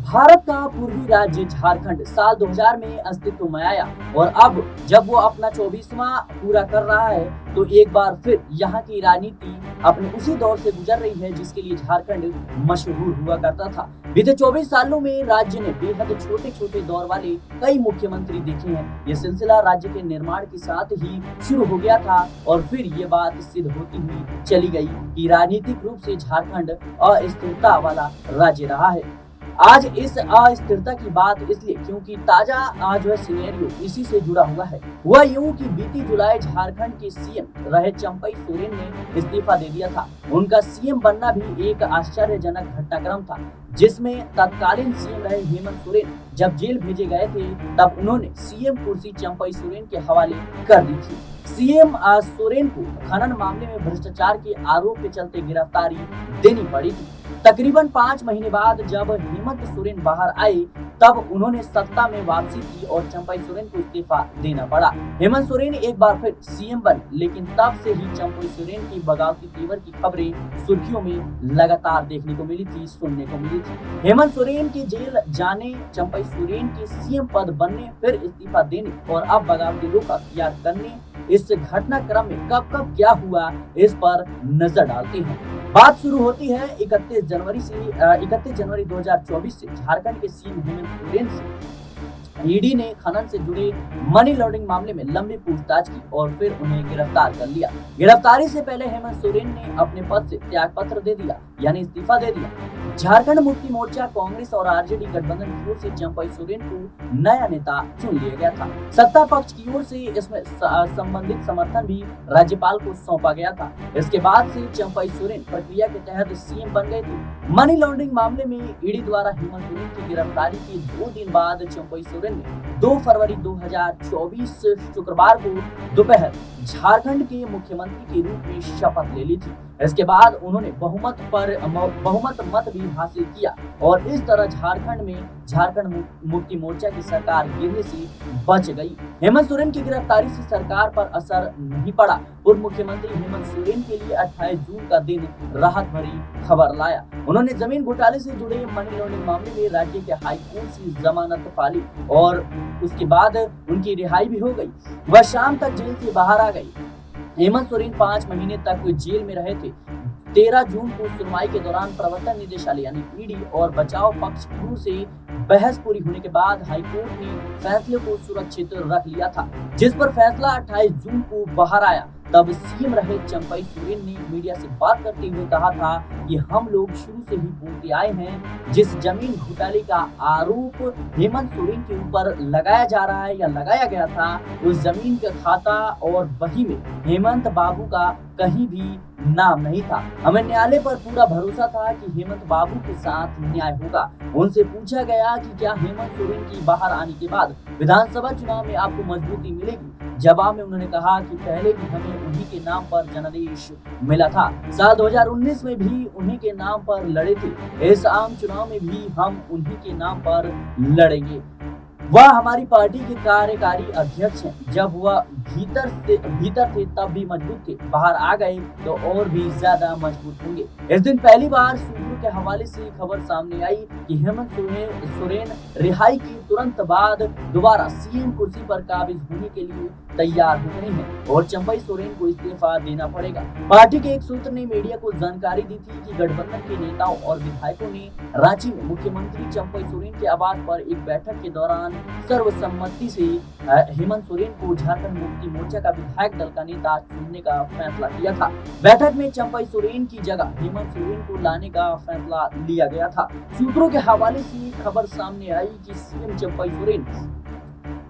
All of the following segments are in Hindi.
भारत का पूर्वी राज्य झारखंड साल 2000 में अस्तित्व में आया और अब जब वो अपना 24वां पूरा कर रहा है तो एक बार फिर यहाँ की राजनीति अपने उसी दौर से गुजर रही है जिसके लिए झारखंड मशहूर हुआ करता था। बीते 24 सालों में राज्य ने बेहद छोटे छोटे दौर वाले कई मुख्यमंत्री देखे हैं। ये सिलसिला राज्य के निर्माण के साथ ही शुरू हो गया था और फिर ये बात सिद्ध होती हुई चली गई कि राजनीतिक रूप से झारखंड अस्थिरता वाला राज्य रहा है। आज इस अस्थिरता की बात इसलिए क्योंकि ताजा आज वह सिनेरियो इसी से जुड़ा हुआ है। हुआ यूं कि बीती जुलाई झारखंड के सीएम रहे चंपई सोरेन ने इस्तीफा दे दिया था। उनका सीएम बनना भी एक आश्चर्यजनक घटनाक्रम था, जिसमें तत्कालीन सीएम रहे हेमंत सोरेन जब जेल भेजे गए थे तब उन्होंने सीएम कुर्सी चंपई सोरेन के हवाले कर दी थी। सीएम सोरेन को खनन मामले में भ्रष्टाचार के आरोप के चलते गिरफ्तारी देनी पड़ी थी। तकरीबन 5 महीने बाद जब हेमंत सोरेन बाहर आए तब उन्होंने सत्ता में वापसी की और चंपई सोरेन को इस्तीफा देना पड़ा। हेमंत सोरेन एक बार फिर सीएम बने, लेकिन तब से ही चंपई सोरेन की बगावती तेवर की खबरें सुर्खियों में लगातार देखने को मिली थी, सुनने को मिली थी। हेमंत सोरेन के जेल जाने, चंपई सोरेन के सीएम पद बनने, फिर इस्तीफा देने और अब बगावती रुख अख्तियार करने, इस घटनाक्रम में कब कब क्या हुआ इस पर नजर डालते हैं। बात शुरू होती है 31 जनवरी 2024 से। झारखंड के सीएम हेमंत सोरेन से ईडी ने खनन से जुड़े मनी लॉन्ड्रिंग मामले में लंबी पूछताछ की और फिर उन्हें गिरफ्तार कर लिया। गिरफ्तारी से पहले हेमंत सोरेन ने अपने पद से त्याग पत्र दे दिया, यानी इस्तीफा दे दिया। झारखंड मुक्ति मोर्चा, कांग्रेस और आरजेडी गठबंधन की ओर से चंपई सोरेन को नया नेता चुन लिया गया था। सत्ता पक्ष की ओर से इसमें संबंधित समर्थन भी राज्यपाल को सौंपा गया था। इसके बाद से चंपई सोरेन प्रक्रिया के तहत सीएम बन गए थे। मनी लॉन्ड्रिंग मामले में ईडी द्वारा हेमंत सोरेन की गिरफ्तारी के 2 दिन बाद चंपई सोरेन ने 2 फरवरी 2024 शुक्रवार को दोपहर झारखंड के मुख्यमंत्री के रूप में शपथ ले ली थी। इसके बाद उन्होंने बहुमत मत भी हासिल किया और इस तरह झारखंड मुक्ति मोर्चा की सरकार गिरने से बच गई। हेमंत सोरेन की गिरफ्तारी से सरकार पर असर नहीं पड़ा। पूर्व मुख्यमंत्री हेमंत सोरेन के लिए 28 जून का दिन राहत भरी खबर लाया। उन्होंने जमीन घोटाले से जुड़े मनी लॉन्ड्रिंग मामले में राज्य के हाई कोर्ट से जमानत पाली और उसके बाद उनकी रिहाई भी हो गई। वह शाम तक जेल से बाहर आ गई। हेमंत सोरेन 5 महीने तक जेल में रहे थे। 13 जून को सुनवाई के दौरान प्रवर्तन निदेशालय यानी ईडी और बचाव पक्ष की ओर से बहस पूरी होने के बाद हाईकोर्ट ने फैसले को सुरक्षित रख लिया था, जिस पर फैसला 28 जून को बाहर आया। तब सीएम रहे चंपई सोरेन ने मीडिया से बात करते हुए कहा था कि हम लोग शुरू से ही बोलते आए हैं, जिस जमीन घोटाले का आरोप हेमंत सोरेन के ऊपर लगाया जा रहा है या लगाया गया था, उस जमीन का खाता और बही में हेमंत बाबू का कहीं भी नाम नहीं था। हमें न्यायालय पर पूरा भरोसा था कि हेमंत बाबू के साथ न्याय होगा। उनसे पूछा गया कि क्या हेमंत सोरेन की बाहर आने के बाद विधानसभा चुनाव में आपको मजबूती मिलेगी। जवाब में उन्होंने कहा कि पहले भी हमें उन्हीं के नाम पर जनादेश मिला था। साल 2019 में भी उन्हीं के नाम पर लड़े थे। इस आम चुनाव में भी हम उन्हीं के नाम पर लड़ेंगे। वह हमारी पार्टी के कार्यकारी अध्यक्ष हैं। जब वह भीतर थे तब भी मजबूत थे, बाहर आ गए तो और भी ज्यादा मजबूत होंगे। इस दिन पहली बार सूत्रों के हवाले से खबर सामने आई कि हेमंत सोरेन रिहाई की तुरंत बाद दोबारा सीएम कुर्सी पर काबिज होने के लिए तैयार हो गए हैं और चंपई सोरेन को इस्तीफा देना पड़ेगा। पार्टी के एक सूत्र ने मीडिया को जानकारी दी थी कि गठबंधन के नेताओं और विधायकों ने रांची में मुख्यमंत्री चंपई सोरेन के आवास पर एक बैठक के दौरान सर्वसम्मति से हेमंत सोरेन को झारखंड मुक्ति मोर्चा का विधायक दल का नेता चुनने का फैसला किया था। बैठक में चंपई सोरेन की जगह हेमंत सोरेन को लाने का फैसला लिया गया था। सूत्रों के हवाले से खबर सामने आई कि सीएम चंपई सोरेन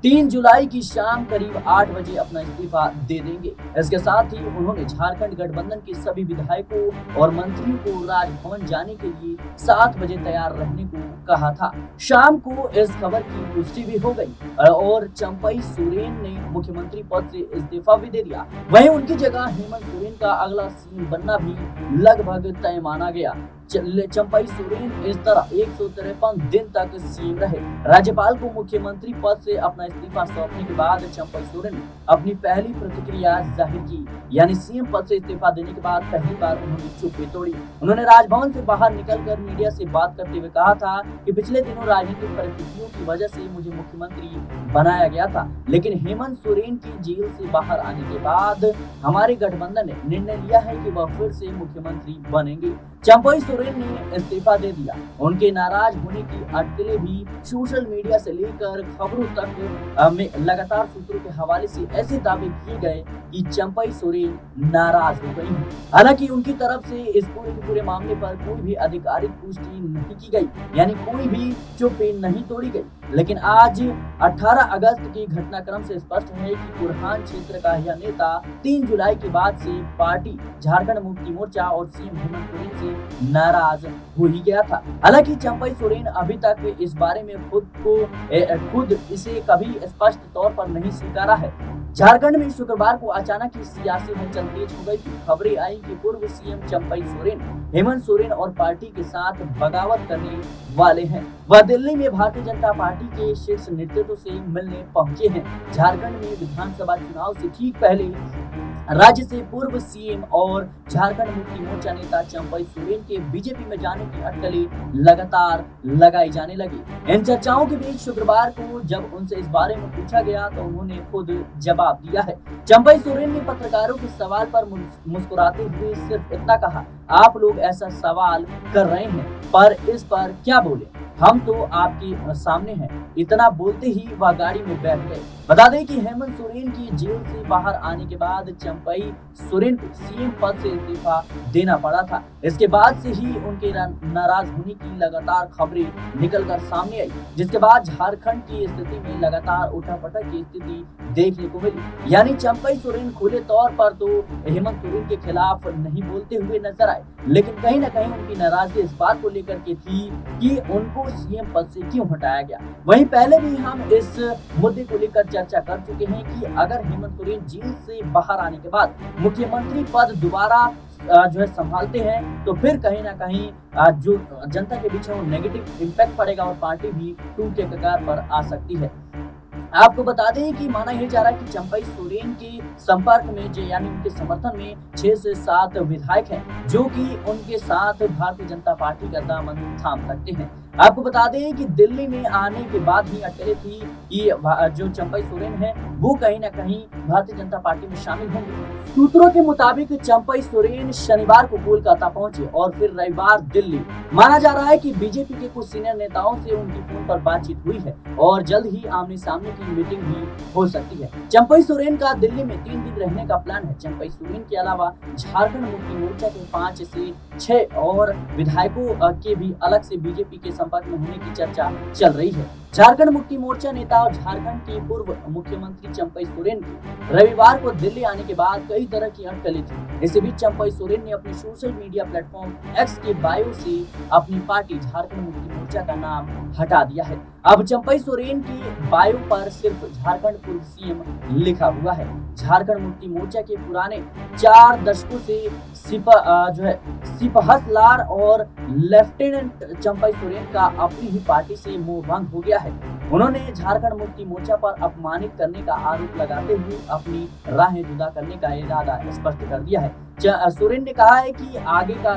3 जुलाई की शाम करीब 8 बजे अपना इस्तीफा दे देंगे। इसके साथ ही उन्होंने झारखंड गठबंधन के सभी विधायकों और मंत्रियों को राजभवन जाने के लिए 7 बजे तैयार रहने को कहा था। शाम को इस खबर की पुष्टि भी हो गई और चंपई सोरेन ने मुख्यमंत्री पद से इस्तीफा भी दे दिया। वहीं उनकी जगह हेमंत सोरेन का अगला सीएम बनना भी लगभग तय माना गया। चंपई सोरेन इस तरह 153 दिन तक सीएम रहे। राज्यपाल को मुख्यमंत्री पद से अपना इस्तीफा सौंपने के बाद चंपई सोरेन ने अपनी पहली प्रतिक्रिया जाहिर की, यानी सीएम पद से इस्तीफा देने के बाद पहली बार उन्होंने चुप्पी तोड़ी। उन्होंने राजभवन से बाहर निकलकर मीडिया से बात करते हुए कहा था कि पिछले दिनों राजनीतिक परिस्थितियों की वजह से मुझे मुख्यमंत्री बनाया गया था, लेकिन हेमंत सोरेन की जेल से बाहर आने के बाद हमारे गठबंधन ने निर्णय लिया है कि वह फिर से मुख्यमंत्री बनेंगे। चंपई सोरेन ने इस्तीफा दे दिया। उनके नाराज होने की अटकलें भी सोशल मीडिया से लेकर खबरों तक में लगातार सूत्रों के हवाले से ऐसे दावे किए गए कि चंपई सोरेन नाराज हो गई हैं। हालांकि उनकी तरफ से इस पूरे मामले पर कोई भी आधिकारिक पुष्टि नहीं की गई, यानी कोई भी चुप्पी नहीं तोड़ी गई। लेकिन आज 18 अगस्त के घटनाक्रम से स्पष्ट है कि कुरहान क्षेत्र का यह नेता 3 जुलाई के बाद से पार्टी झारखंड मुक्ति मोर्चा और सीएम हेमंत सोरेन से नाराज हो ही गया था। हालांकि चंपई सोरेन अभी तक इस बारे में खुद इसे कभी स्पष्ट तौर पर नहीं स्वीकारा है। झारखंड में शुक्रवार को अचानक ही सियासी हलचल तेज हो गई थी। खबरें आई कि पूर्व सीएम चंपई सोरेन हेमंत सोरेन और पार्टी के साथ बगावत करने वाले हैं। वह दिल्ली में भारतीय जनता पार्टी के शीर्ष नेतृत्व से मिलने पहुंचे हैं। झारखंड में विधानसभा चुनाव से ठीक पहले राज्य से पूर्व सीएम और झारखंड मुक्ति मोर्चा नेता चंपई सोरेन के बीजेपी में जाने की अटकलें लगातार लगाई जाने लगी। इन चर्चाओं के बीच शुक्रवार को जब उनसे इस बारे में पूछा गया तो उन्होंने खुद जवाब दिया है। चंपई सोरेन ने पत्रकारों के सवाल पर मुस्कुराते हुए सिर्फ इतना कहा, आप लोग ऐसा सवाल कर रहे हैं पर इस पर क्या बोले, हम तो आपके सामने हैं। इतना बोलते ही वह गाड़ी में बैठ गए। बता दें कि हेमंत सोरेन की जेल से बाहर आने के बाद चंपई सोरेन को सीएम पद से इस्तीफा देना पड़ा था। इसके बाद से ही उनके नाराज होने की लगातार खबरें निकलकर सामने आई, जिसके बाद झारखंड की स्थिति में लगातार उठापटक की स्थिति देखने को मिली। यानी चंपई सोरेन खुले तौर पर तो हेमंत सोरेन के खिलाफ नहीं बोलते हुए नजर आए, लेकिन कहीं न कहीं उनकी नाराजगी इस बात को लेकर के थी कि उनको सीएम पद से क्यों हटाया गया। वहीं पहले भी हम इस मुद्दे को लेकर चर्चा कर चुके हैं कि अगर हेमंत सोरेन जेल से बाहर आने के बाद मुख्यमंत्री पद दोबारा संभालते हैं तो फिर कहीं ना कहीं जो जनता के बीच है वो नेगेटिव इम्पैक्ट पड़ेगा और पार्टी भी टूट के कगार पर आ सकती है। आपको बता दें कि माना यह जा रहा है कि चंपई सोरेन के संपर्क में यानी उनके समर्थन में 6 से 7 विधायक हैं जो कि उनके साथ भारतीय जनता पार्टी का दामन थाम सकते हैं। आपको बता दें कि दिल्ली में आने के बाद ही अटकलें थी कि जो चंपई सोरेन है वो कहीं ना कहीं भारतीय जनता पार्टी में शामिल होंगे। सूत्रों के मुताबिक चंपई सोरेन शनिवार को कोलकाता पहुंचे और फिर रविवार दिल्ली। माना जा रहा है कि बीजेपी के कुछ सीनियर नेताओं से उनकी फोन पर बातचीत हुई है और जल्द ही आमने सामने की मीटिंग भी हो सकती है। चंपई सोरेन का दिल्ली में 3 दिन रहने का प्लान है। चंपई सोरेन के अलावा झारखंड मुक्ति मोर्चा के 5 से 6 और विधायकों के भी अलग से बीजेपी के संपर्क में होने की चर्चा चल रही है। झारखंड मुक्ति मोर्चा नेता और झारखंड के पूर्व मुख्यमंत्री चंपई सोरेन के रविवार को दिल्ली आने के बाद कई तरह की अटकलें थी। इसी बीच चंपई सोरेन ने अपने सोशल मीडिया प्लेटफॉर्म एक्स के बायो से अपनी पार्टी झारखंड मुक्ति मोर्चा का नाम हटा दिया है। अब चंपई सोरेन की बायो पर सिर्फ झारखंड पूर्व सीएम लिखा हुआ है। झारखंड मुक्ति मोर्चा के पुराने 4 दशकों से सिपहसलार और लेफ्टिनेंट चंपई सोरेन का अपनी ही पार्टी से मोह भंग हो गया है। उन्होंने झारखंड मुक्ति मोर्चा पर अपमानित करने का आरोप लगाते हुए अपनी राहें जुदा करने का इरादा स्पष्ट कर दिया है। सोरेन ने कहा है कि आगे का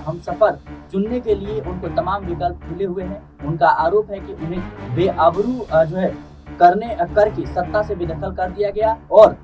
हम सफर चुनने के लिए उनको तमाम विकल्प खुले हुए हैं। उनका आरोप है कि उन्हें बेआबरू करके सत्ता से बेदखल कर दिया गया और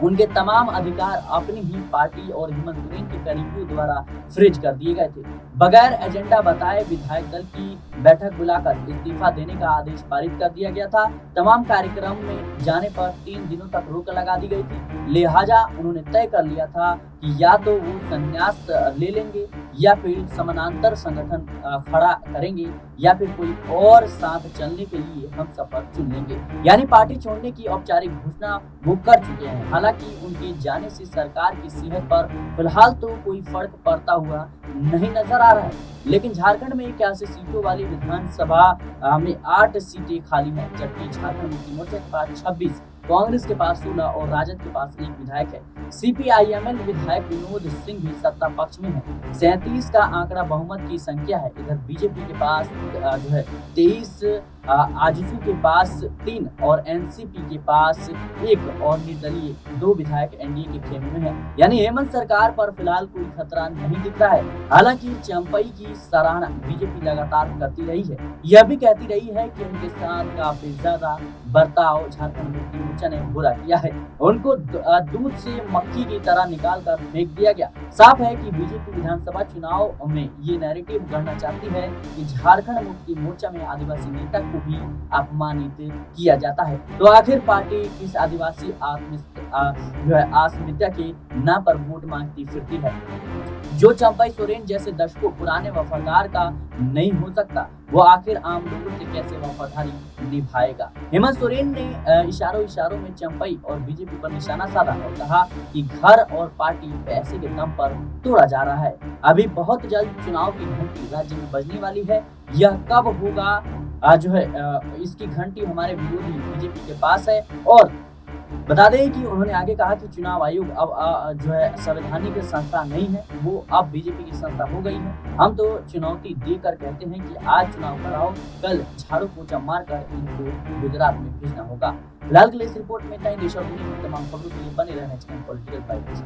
उनके तमाम अधिकार अपनी ही पार्टी और हेमंत सोरेन के करीबियों द्वारा फ्रीज कर दिए गए थे। बगैर एजेंडा बताए विधायक दल की बैठक बुलाकर इस्तीफा देने का आदेश पारित कर दिया गया था। तमाम कार्यक्रम में जाने पर 3 दिनों तक रोक लगा दी गई थी। लिहाजा उन्होंने तय कर लिया था कि या तो वो संन्यास ले लेंगे या फिर समानांतर संगठन खड़ा करेंगे या फिर कोई और साथ चलने के लिए हम सफर चुन लेंगे। यानी पार्टी छोड़ने की औपचारिक घोषणा वो कर चुके हैं। हालांकि उनके जाने से सरकार की सेहत पर फिलहाल तो कोई फर्क पड़ता हुआ नहीं नजर आ रहा है, लेकिन झारखंड में 81 सीटों वाली विधानसभा में 8 सीटें खाली हैं, जबकि झारखंड मुक्ति मोर्चा के पास 26 कांग्रेस के पास 16 और राजद के पास 1 विधायक है। सीपीआईएमएल विधायक विनोद सिंह भी सत्ता पक्ष में है। 37 का आंकड़ा बहुमत की संख्या है। इधर बीजेपी के पास जो है 23, आजसू के पास 3 और एनसीपी के पास 1 और निर्दलीय 2 विधायक एनडीए के खेमे में है। यानी हेमंत सरकार पर फिलहाल कोई खतरा नहीं दिख रहा है। हालांकि चंपई की सराहना बीजेपी लगातार करती रही है। यह भी कहती रही है कि उनके साथ काफी ज्यादा बर्ताव झारखंड मुक्ति मोर्चा ने बुरा किया है। उनको दूध से मक्खी की तरह निकाल कर फेंक दिया गया। साफ है कि बीजेपी विधानसभा चुनाव में ये नैरेटिव गढ़ना चाहती है कि झारखंड मुक्ति मोर्चा में आदिवासी नेता को भी अपमानित किया जाता है। तो आखिर पार्टी किस आदिवासी अस्मिता के नाम पर वोट मांगती फिरती है? जो चंपई सोरेन जैसे दशकों पुराने वफादार का नहीं हो सकता, वो आखिर आम लोगों से कैसे वफादारी निभाएगा? हेमंत सोरेन ने इशारों में चंपई और बीजेपी पर निशाना साधा और कहा कि घर और पार्टी पैसे के दम पर तोड़ा जा रहा है। अभी बहुत जल्द चुनाव की घंटी राज्य में बजने वाली है। यह कब होगा इसकी घंटी हमारे विरोधी बीजेपी के पास है। और बता दें कि उन्होंने आगे कहा कि चुनाव आयोग अब संवैधानिक संस्था नहीं है, वो अब बीजेपी की संस्था हो गई है। हम तो चुनौती देकर कहते हैं कि आज चुनाव कराओ, कल झाड़ू पोछा मारकर इनको गुजरात में भेजना होगा। फिलहाल के लिए इस रिपोर्ट में देश और दुनिया में तमाम खबरों के लिए बने रहना चाहिए पॉलिटिकल बाइट।